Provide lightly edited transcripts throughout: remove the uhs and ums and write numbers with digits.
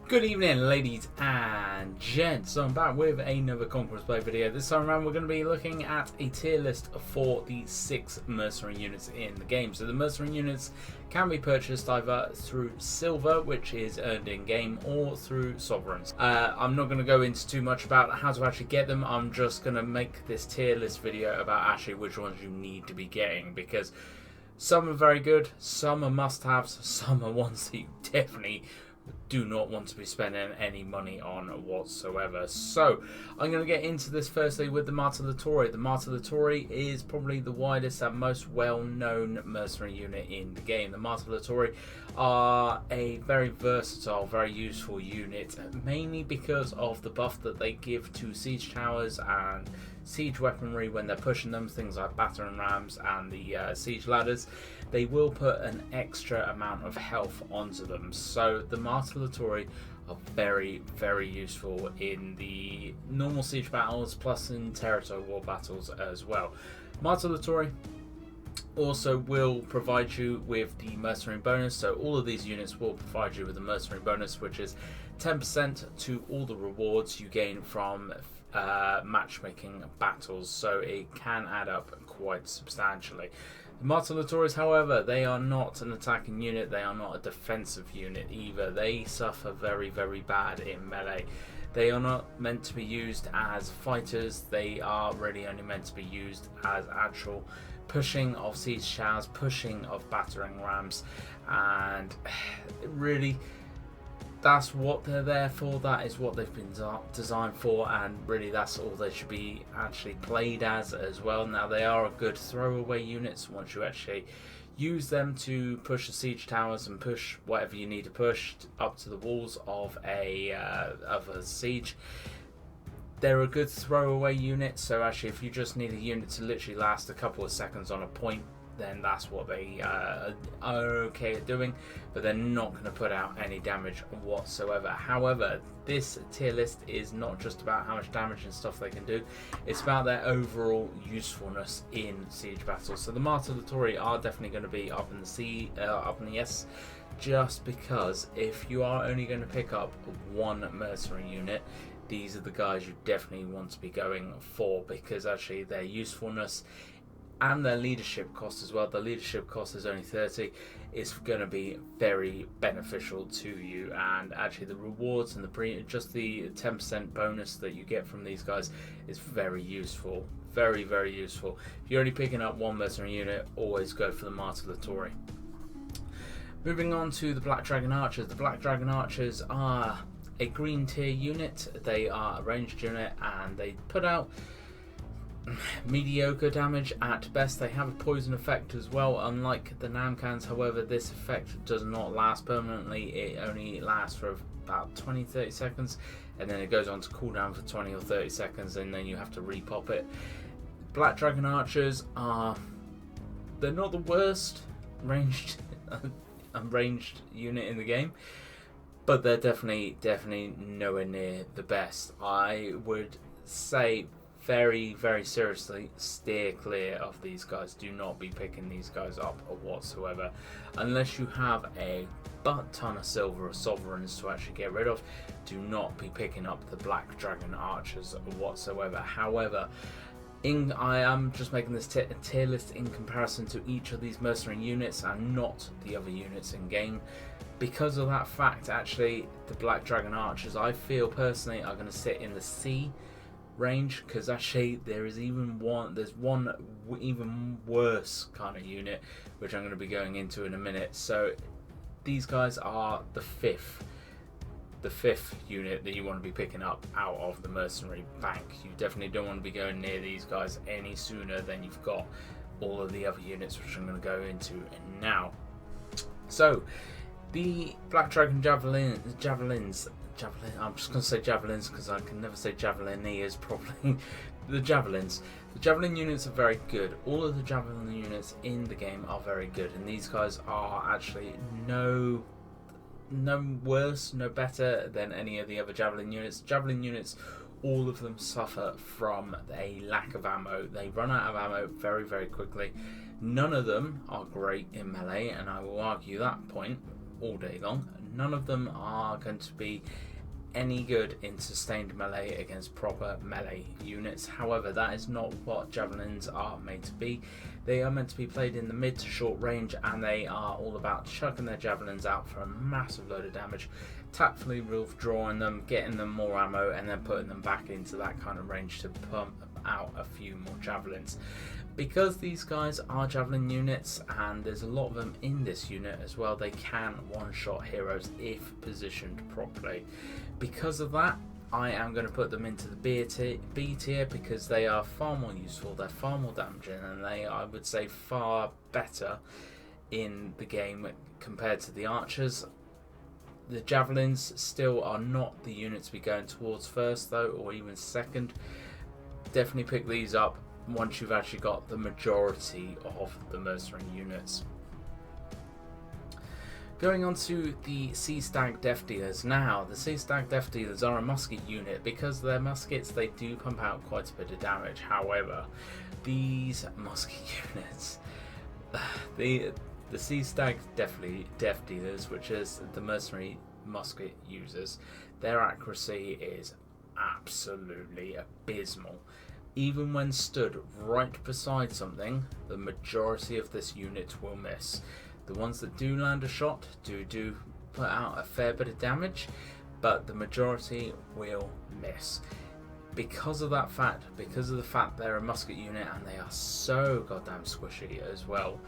Good evening, ladies and gents. So I'm back with another Conquerors Blade video. This time around we're going to be looking at a tier list for the 6 mercenary units in the game. So the mercenary units can be purchased either through silver, which is earned in game, or through sovereigns. I'm not going to go into too much about how to actually get them. I'm just going to make this tier list video about actually which ones you need to be getting, because some are very good, some are must-haves, some are ones that you definitely do not want to be spending any money on whatsoever. So I'm going to get into this firstly with the Martellatore. The Martellatore is probably the widest and most well-known mercenary unit in the game. The Martellatore are a very versatile, very useful unit, mainly because of the buff that they give to siege towers and siege weaponry when they're pushing them, things like battering rams and the siege ladders. They will put an extra amount of health onto them. So the Martellatore are very, very useful in the normal siege battles, plus in territory war battles as well. Martellatore also will provide you with the mercenary bonus. So all of these units will provide you with a mercenary bonus, which is 10% to all the rewards you gain from matchmaking battles. So it can add up quite substantially. The Martellatores, however, they are not an attacking unit, they are not a defensive unit either. They suffer very, very bad in melee. They are not meant to be used as fighters, they are really only meant to be used as actual pushing of siege towers, pushing of battering rams, and really that's what they're there for. That is what they've been designed for, and really that's all they should be actually played as well. Now they are a good throwaway units once you actually use them to push the siege towers and push whatever you need to push up to the walls of a siege. They're a good throwaway unit, so actually if you just need a unit to literally last a couple of seconds on a point, then that's what they are okay at doing, but they're not going to put out any damage whatsoever. However, this tier list is not just about how much damage and stuff they can do, it's about their overall usefulness in siege battles. So the Martellatore are definitely going to be up in the S, just because if you are only going to pick up one mercenary unit, these are the guys you definitely want to be going for, because actually their usefulness and their leadership cost as well. The leadership cost is only 30. It's going to be very beneficial to you, and actually the rewards and just the 10% bonus that you get from these guys is very useful. Very, very useful. If you're only picking up one mercenary unit, always go for the Martellatore. Moving on to the Black Dragon Archers. The Black Dragon Archers are a green tier unit. They are a ranged unit and they put out mediocre damage at best. They have a poison effect as well, unlike the Namkhans. However, this effect does not last permanently. It only lasts for about 20-30 seconds, and then it goes on to cooldown for 20 or 30 seconds, and then you have to repop it. Black Dragon Archers they're not the worst ranged unit in the game, but they're definitely nowhere near the best. I would say very, very seriously steer clear of these guys. Do not be picking these guys up whatsoever unless you have a butt ton of silver or sovereigns to actually get rid of. Do not be picking up the Black Dragon Archers whatsoever. However, I am just making this tier list in comparison to each of these mercenary units and not the other units in game. Because of that fact, actually the Black Dragon Archers, I feel personally, are going to sit in the C range, because actually there's one even worse kind of unit which I'm going to be going into in a minute. So these guys are the fifth unit that you want to be picking up out of the mercenary bank. You definitely don't want to be going near these guys any sooner than you've got all of the other units, which I'm going to go into now. So the Black Dragon javelins, I'm just going to say javelins because I can never say javelineers properly. The javelins. The javelin units are very good. All of the javelin units in the game are very good, and these guys are actually no worse, no better than any of the other javelin units. Javelin units, all of them suffer from a lack of ammo. They run out of ammo very, very quickly. None of them are great in melee, and I will argue that point. all day long. None of them are going to be any good in sustained melee against proper melee units. However, that is not what javelins are made to be. They are meant to be played in the mid to short range, and they are all about chucking their javelins out for a massive load of damage, tactfully withdrawing them, getting them more ammo, and then putting them back into that kind of range to pump out a few more javelins. Because these guys are javelin units, and there's a lot of them in this unit as well, they can one-shot heroes if positioned properly. Because of that, I am going to put them into the B tier because they are far more useful, they're far more damaging, and they, I would say, far better in the game compared to the archers. The javelins still are not the unit to be going towards first though, or even second. Definitely pick these up once you've actually got the majority of the mercenary units. Going on to the Sea Stag Death Dealers. Now, the Sea Stag Death Dealers are a musket unit. Because they're muskets, they do pump out quite a bit of damage. However, these musket units, the Sea Stag Death Dealers, which is the mercenary musket users, their accuracy is absolutely abysmal. Even when stood right beside something, the majority of this unit will miss. The ones that do land a shot do put out a fair bit of damage, but the majority will miss. Because of that fact, because of the fact they're a musket unit and they are so goddamn squishy as well,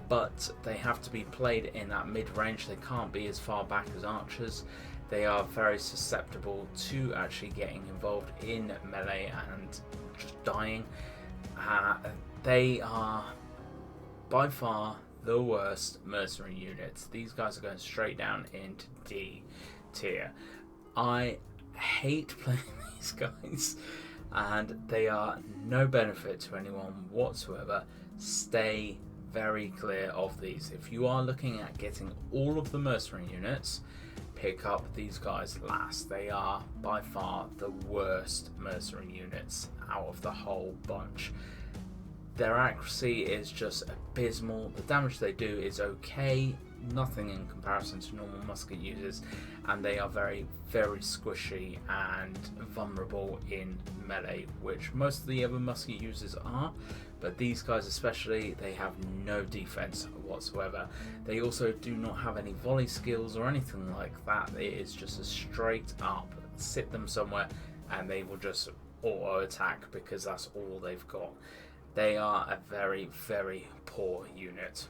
but they have to be played in that mid-range. They can't be as far back as archers. They are very susceptible to actually getting involved in melee and just dying. They are by far the worst mercenary units. These guys are going straight down into D tier. I hate playing these guys, and they are no benefit to anyone whatsoever. Stay very clear of these. If you are looking at getting all of the mercenary units, pick up these guys last. They are by far the worst mercenary units out of the whole bunch. Their accuracy is just abysmal. The damage they do is okay, nothing in comparison to normal musket users, and they are very, very squishy and vulnerable in melee, which most of the other musket users are, but these guys especially, they have no defense whatsoever. They also do not have any volley skills or anything like that. It is just a straight up sit them somewhere and they will just auto attack because that's all they've got. They are a very, very poor unit.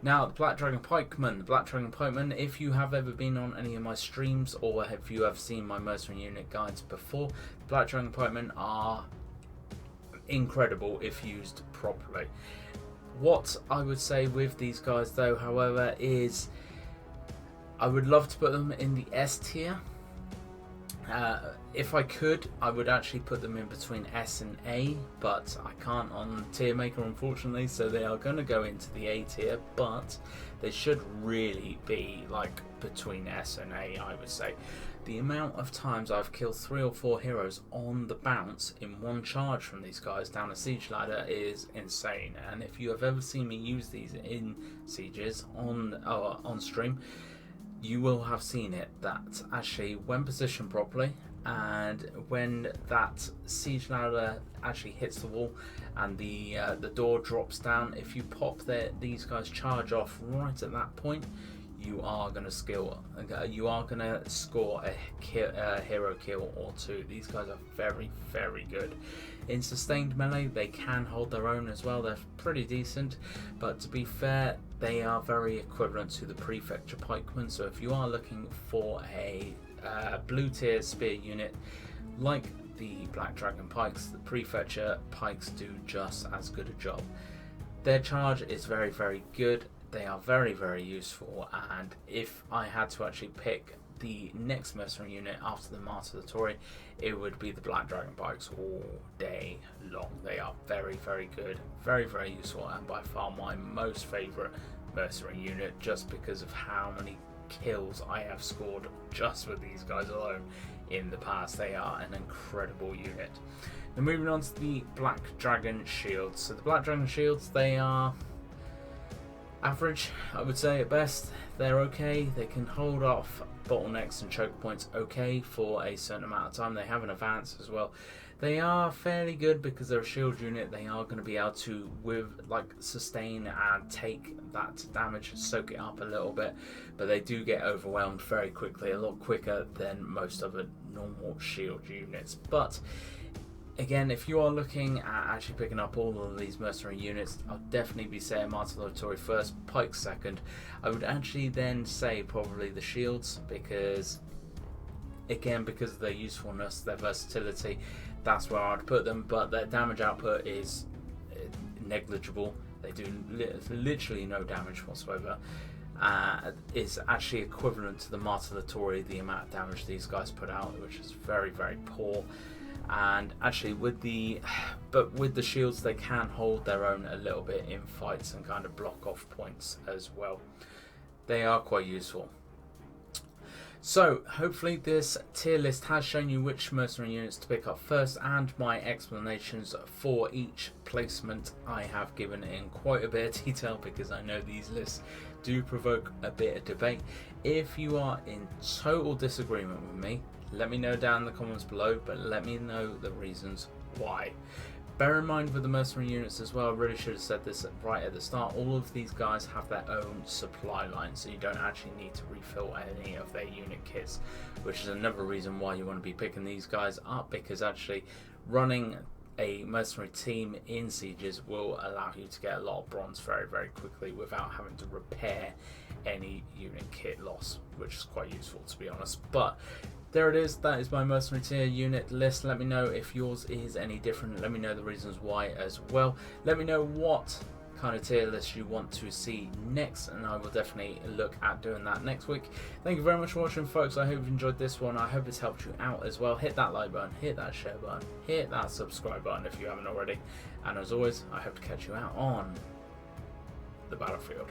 Now, the Black Dragon Pikeman. The Black Dragon Pikeman, if you have ever been on any of my streams or if you have seen my mercenary unit guides before, the Black Dragon Pikemen are incredible if used properly. What I would say with these guys though, however, is I would love to put them in the S tier. If I could, I would actually put them in between S and A, but I can't on tier maker unfortunately, so they are going to go into the A tier, but they should really be like between S and A, I would say. The amount of times I've killed 3 or 4 heroes on the bounce in one charge from these guys down a siege ladder is insane, and if you have ever seen me use these in sieges on stream, you will have seen it that actually when positioned properly and when that siege ladder actually hits the wall and the door drops down, if you pop these guys charge off right at that point, you are going to score a hero kill or 2. These guys are very, very good. In sustained melee, they can hold their own as well. They're pretty decent, but to be fair, they are very equivalent to the Prefecture Pikemen. So if you are looking for a blue tier spear unit like the Black Dragon Pikes, the Prefecture Pikes do just as good a job. Their charge is very, very good. They are very, very useful, and if I had to actually pick the next mercenary unit after the Martyr of the Tory, it would be the Black Dragon Pikes all day long. They are very, very good, very, very useful, and by far my most favourite mercenary unit, just because of how many kills I have scored just with these guys alone in the past. They are an incredible unit. Now moving on to the Black Dragon Shields. So the Black Dragon Shields, they are Average, I would say at best. They're okay. They can hold off bottlenecks and choke points okay for a certain amount of time. They have an advance as well. They are fairly good because they're a shield unit. They are going to be able to sustain and take that damage and soak it up a little bit, but they do get overwhelmed very quickly, a lot quicker than most of the normal shield units. But again, if you are looking at actually picking up all of these mercenary units, I'll definitely be saying Martelatory first, Pike second. I would actually then say probably the shields, because again, because of their usefulness, their versatility, that's where I'd put them, but their damage output is negligible. They do literally no damage whatsoever. Is actually equivalent to the Martelatory, the amount of damage these guys put out, which is very, very poor. And actually with the shields, they can hold their own a little bit in fights and kind of block off points as well. They are quite useful. So hopefully this tier list has shown you which mercenary units to pick up first, and my explanations for each placement I have given in quite a bit of detail, because I know these lists do provoke a bit of debate. If you are in total disagreement with me, let me know down in the comments below, but let me know the reasons why. Bear in mind with the mercenary units as well, I really should have said this right at the start, all of these guys have their own supply line, so you don't actually need to refill any of their unit kits, which is another reason why you want to be picking these guys up, because actually running a mercenary team in sieges will allow you to get a lot of bronze very, very quickly without having to repair any unit kit loss, which is quite useful, to be honest. But there it is, that is my mercenary tier unit list. Let me know if yours is any different. Let me know the reasons why as well. Let me know what kind of tier list you want to see next, and I will definitely look at doing that next week. Thank you very much for watching, folks. I hope you enjoyed this one. I hope it's helped you out as well. Hit that like button, hit that share button, hit that subscribe button if you haven't already. And as always, I hope to catch you out on the battlefield.